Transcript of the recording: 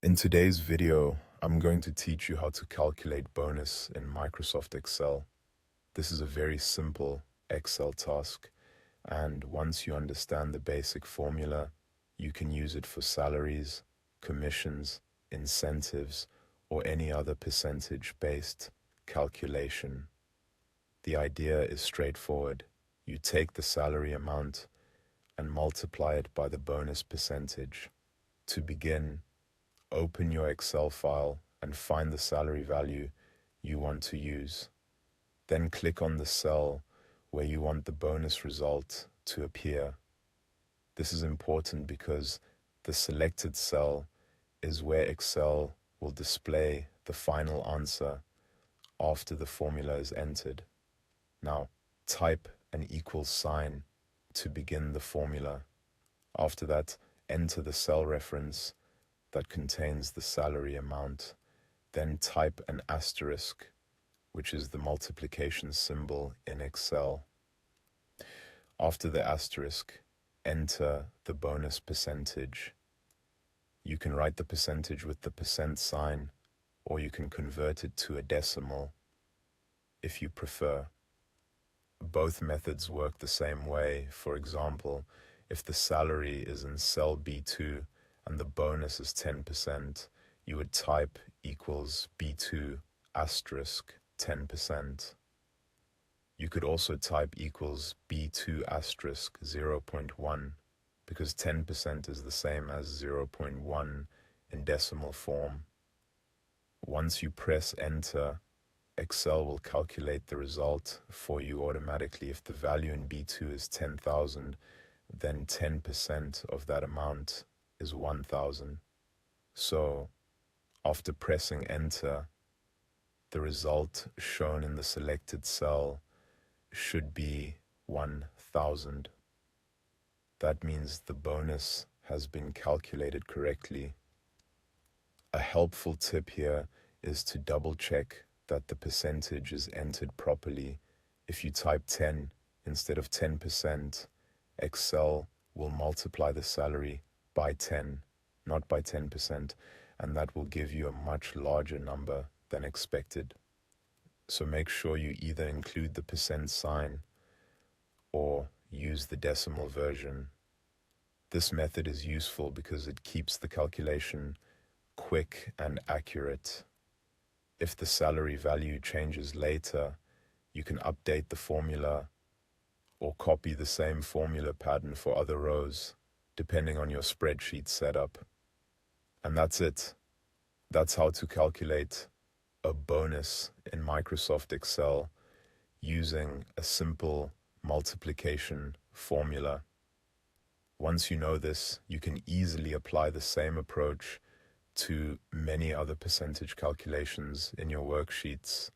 In today's video, I'm going to teach you how to calculate bonus in Microsoft Excel. This is a very simple Excel task, and once you understand the basic formula, you can use it for salaries, commissions, incentives, or any other percentage-based calculation. The idea is straightforward. You take the salary amount and multiply it by the bonus percentage. To begin, open your Excel file and find the salary value you want to use. Then click on the cell where you want the bonus result to appear. This is important because the selected cell is where Excel will display the final answer after the formula is entered. Now, type an equal sign to begin the formula. After that, enter the cell reference that contains the salary amount. Then type an asterisk, which is the multiplication symbol in Excel. After the asterisk, enter the bonus percentage. You can write the percentage with the percent sign, or you can convert it to a decimal if you prefer. Both methods work the same way. For example, if the salary is in cell B2 and the bonus is 10%, you would type equals B2 asterisk 10%. You could also type equals B2 asterisk 0.1 because 10% is the same as 0.1 in decimal form. Once you press enter, Excel will calculate the result for you automatically. If the value in B2 is 10,000, then 10% of that amount is 1,000. So, after pressing enter, the result shown in the selected cell should be 1,000. That means the bonus has been calculated correctly. A helpful tip here is to double check that the percentage is entered properly. If you type 10 instead of 10%, Excel will multiply the salary by 10, not by 10%, and that will give you a much larger number than expected. So make sure you either include the percent sign or use the decimal version. This method is useful because it keeps the calculation quick and accurate. If the salary value changes later, you can update the formula or copy the same formula pattern for other rows, depending on your spreadsheet setup. And that's it. That's how to calculate a bonus in Microsoft Excel using a simple multiplication formula. Once you know this, you can easily apply the same approach to many other percentage calculations in your worksheets.